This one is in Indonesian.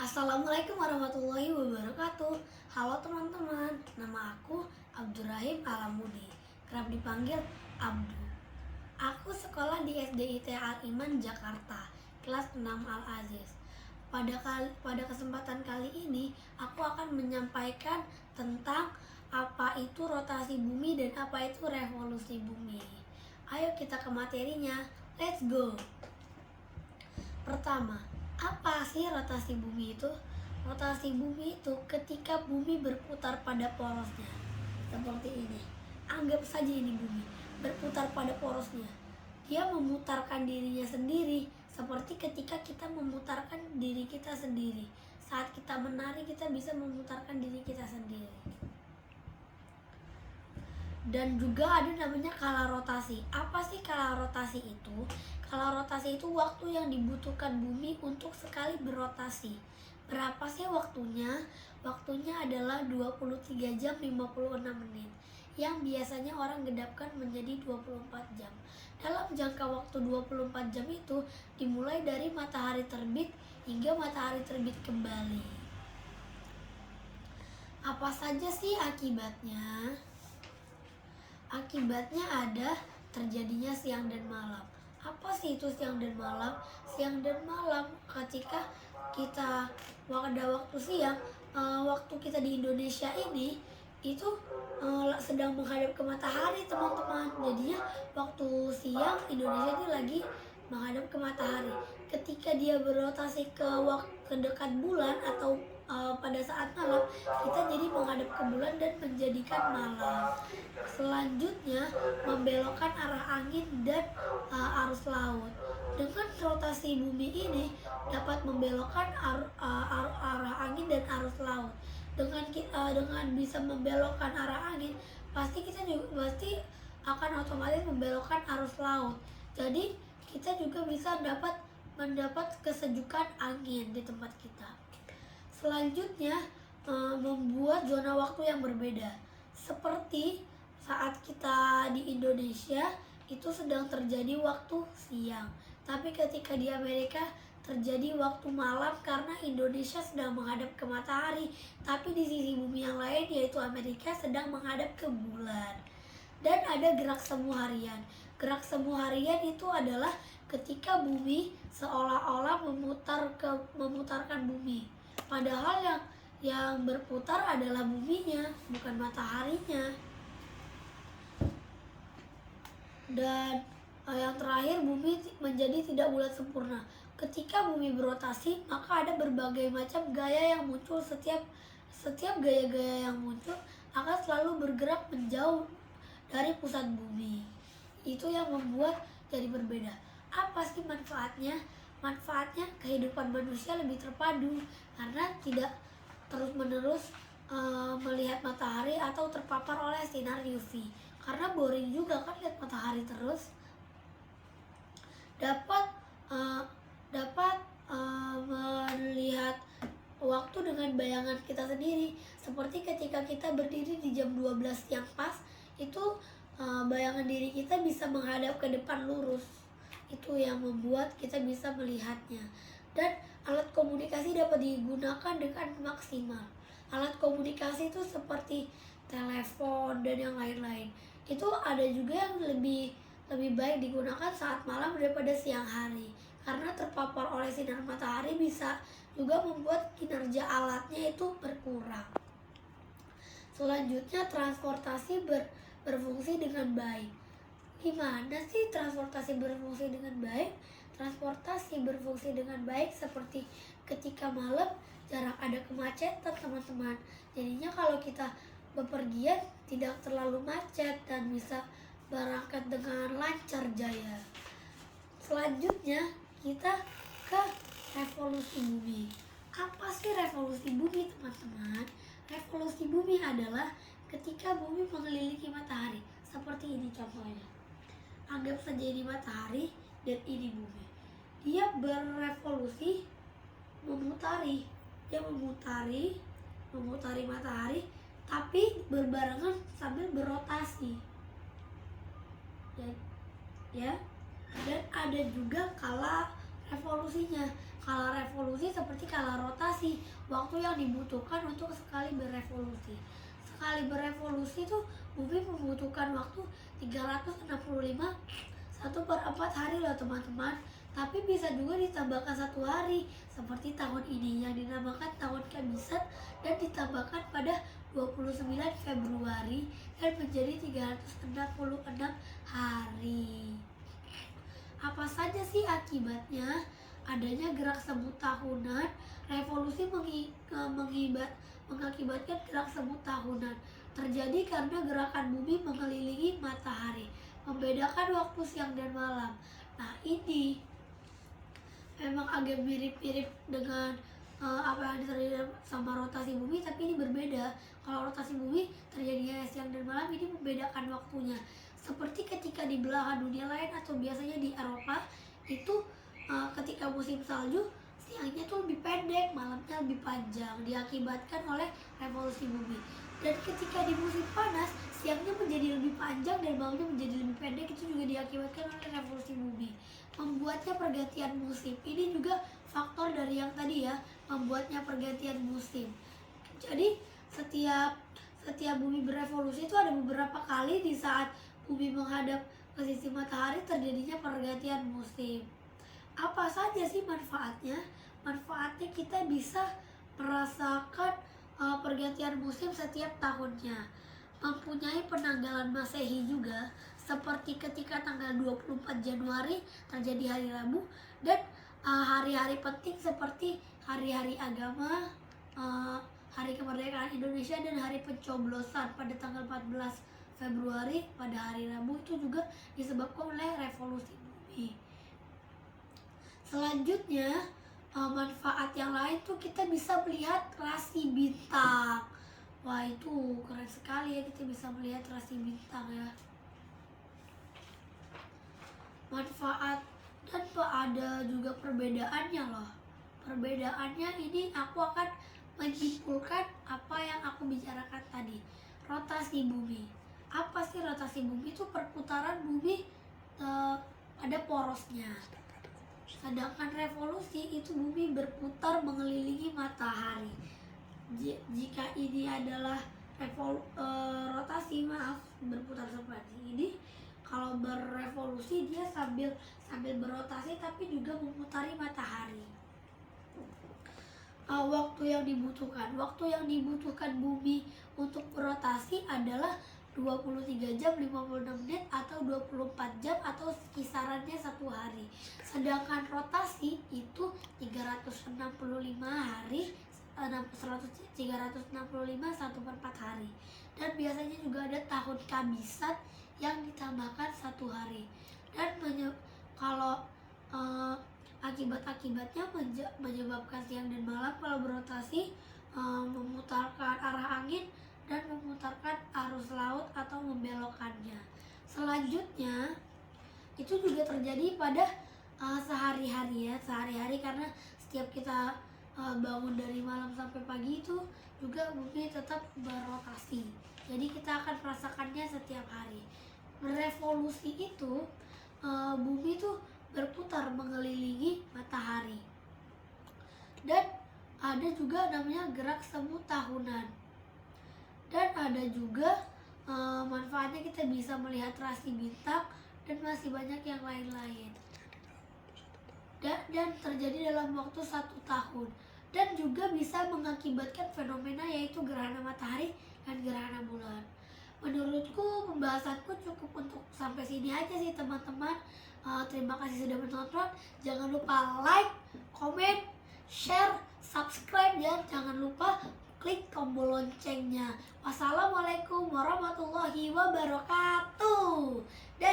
Assalamualaikum warahmatullahi wabarakatuh. Halo teman-teman, nama aku Abdurrahim Alamudi, kerap dipanggil Abdu. Aku sekolah di SDIT Al-Iman Jakarta, kelas 6 Al-Aziz. Pada kesempatan kali ini, aku akan menyampaikan tentang apa itu rotasi bumi dan apa itu revolusi bumi. Ayo kita ke materinya, let's go! Pertama, apa sih rotasi bumi itu? Rotasi bumi itu ketika bumi berputar pada porosnya. Seperti ini. Anggap saja ini bumi berputar pada porosnya. Dia memutarkan dirinya sendiri seperti ketika kita memutarkan diri kita sendiri. Saat kita menari, kita bisa memutarkan diri kita sendiri. Dan juga ada namanya kala rotasi. Apa sih kala rotasi itu? Kala rotasi itu waktu yang dibutuhkan bumi untuk sekali berotasi. Berapa sih waktunya? Waktunya adalah 23 jam 56 menit. Yang biasanya orang gedapkan menjadi 24 jam. Dalam jangka waktu 24 jam itu dimulai dari matahari terbit hingga matahari terbit kembali. Apa saja sih akibatnya? Akibatnya ada terjadinya siang dan malam. Apa sih itu siang dan malam? Siang dan malam ketika kita pada waktu siang, waktu kita di Indonesia ini itu sedang menghadap ke matahari, teman-teman. Jadinya waktu siang Indonesia ini lagi menghadap ke matahari. Ketika dia berotasi ke dekat bulan atau pada saat malam, kita jadi menghadap ke bulan dan menjadikan malam. Selanjutnya membelokkan arah angin dan arus laut. Dengan rotasi bumi ini dapat membelokkan arah angin dan arus laut. Dengan bisa membelokkan arah angin, pasti akan otomatis membelokkan arus laut. Jadi kita juga bisa mendapat kesejukan angin di tempat kita. Selanjutnya membuat zona waktu yang berbeda. Seperti saat kita di Indonesia itu sedang terjadi waktu siang, tapi ketika di Amerika terjadi waktu malam karena Indonesia sedang menghadap ke matahari, tapi di sisi bumi yang lain yaitu Amerika sedang menghadap ke bulan. Dan ada gerak semu harian. Gerak semu harian itu adalah ketika bumi seolah-olah memutarkan bumi. Padahal yang berputar adalah buminya, bukan mataharinya. Dan yang terakhir, bumi menjadi tidak bulat sempurna. Ketika bumi berotasi, maka ada berbagai macam gaya yang muncul. Setiap gaya-gaya yang muncul akan selalu bergerak menjauh dari pusat bumi. Itu yang membuat jadi berbeda. Apa sih manfaatnya? Manfaatnya kehidupan manusia lebih terpadu karena tidak terus-menerus melihat matahari atau terpapar oleh sinar UV. Karena boring juga kan lihat matahari terus. Dapat melihat waktu dengan bayangan kita sendiri. Seperti ketika kita berdiri di jam 12 siang pas, itu bayangan diri kita bisa menghadap ke depan lurus. Itu yang membuat kita bisa melihatnya. Dan alat komunikasi dapat digunakan dengan maksimal. Alat komunikasi itu seperti telepon dan yang lain-lain. Itu ada juga yang lebih baik digunakan saat malam daripada siang hari. Karena terpapar oleh sinar matahari bisa juga membuat kinerja alatnya itu berkurang. Selanjutnya transportasi berfungsi dengan baik. Gimana sih transportasi berfungsi dengan baik? Transportasi berfungsi dengan baik seperti ketika malam jarang ada kemacetan, teman-teman. Jadinya kalau kita bepergian tidak terlalu macet dan bisa berangkat dengan lancar jaya. Selanjutnya kita ke revolusi bumi. Apa sih revolusi bumi, teman-teman? Revolusi bumi adalah ketika bumi mengelilingi matahari. Seperti ini contohnya. Anggap saja ini matahari dan ini bumi. Dia berevolusi memutari. Dia memutari matahari tapi berbarengan sambil berotasi. Ya. Dan ada juga kala revolusinya. Kala revolusi seperti kala rotasi. rotasi, waktu yang dibutuhkan untuk sekali berevolusi. Sekali berevolusi itu bumi membutuhkan waktu 365 1/4 hari loh teman-teman. Tapi bisa juga ditambahkan 1 hari seperti tahun ini yang dinamakan tahun kabisat dan ditambahkan pada 29 Februari dan menjadi 366 hari. Apa saja sih akibatnya? Adanya gerak semu tahunan, revolusi mengakibatkan gerak semu tahunan. Terjadi karena gerakan bumi mengelilingi matahari, membedakan waktu siang dan malam. Nah, ini memang agak mirip-mirip dengan apa yang terjadi sama rotasi bumi, tapi ini berbeda. Kalau rotasi bumi terjadinya siang dan malam, ini membedakan waktunya. Seperti ketika di belahan dunia lain atau biasanya di Eropa itu ketika musim salju siangnya tuh lebih pendek, malamnya lebih panjang, diakibatkan oleh revolusi bumi. Dan ketika di musim panas siangnya menjadi lebih panjang dan malamnya menjadi lebih pendek, itu juga diakibatkan oleh revolusi bumi. Membuatnya pergantian musim, ini juga faktor dari yang tadi ya, membuatnya pergantian musim. Jadi setiap bumi berevolusi itu ada beberapa kali di saat bumi menghadap ke sisi matahari terjadinya pergantian musim. Apa saja sih manfaatnya? Manfaatnya kita bisa merasakan pergantian musim setiap tahunnya. Mempunyai penanggalan Masehi juga, seperti ketika tanggal 24 Januari terjadi hari Rabu, dan hari-hari penting seperti hari-hari agama, hari kemerdekaan Indonesia, dan hari pencoblosan pada tanggal 14 Februari pada hari Rabu itu juga disebabkan oleh revolusi bumi. Selanjutnya, manfaat yang lain tuh kita bisa melihat rasi bintang. Wah, itu keren sekali ya, kita bisa melihat rasi bintang ya. Manfaat dan ada juga perbedaannya loh. Perbedaannya ini aku akan menyimpulkan apa yang aku bicarakan tadi. Rotasi bumi. Apa sih rotasi bumi? Itu perputaran bumi ada porosnya. Sedangkan revolusi itu bumi berputar mengelilingi matahari. Jika ini adalah rotasi, berputar seperti ini. Kalau berevolusi dia sambil berotasi tapi juga memutari matahari. Waktu yang dibutuhkan bumi untuk berotasi adalah 23 jam 56 menit atau 24 jam atau kisarannya 1 hari. Sedangkan rotasi itu 365 hari, 365 1/4 hari. Dan biasanya juga ada tahun kabisat yang ditambahkan 1 hari. Dan kalau akibat-akibatnya menyebabkan siang dan malam kalau berotasi, memutarkan arah angin dan memutarkan arus laut atau membelokkannya. Selanjutnya itu juga terjadi pada sehari-hari ya, karena setiap kita bangun dari malam sampai pagi itu juga bumi tetap berotasi. Jadi kita akan merasakannya setiap hari. Revolusi itu bumi itu berputar mengelilingi matahari. Dan ada juga namanya gerak semu tahunan. Dan ada juga manfaatnya kita bisa melihat rasi bintang dan masih banyak yang lain-lain. Dan terjadi dalam waktu 1 tahun. Dan juga bisa mengakibatkan fenomena yaitu gerhana matahari dan gerhana bulan. Menurutku pembahasanku cukup untuk sampai sini aja sih teman-teman. Terima kasih sudah menonton. Jangan lupa like, komen, share, subscribe, dan jangan lupa klik tombol loncengnya. Wassalamualaikum warahmatullahi wabarakatuh.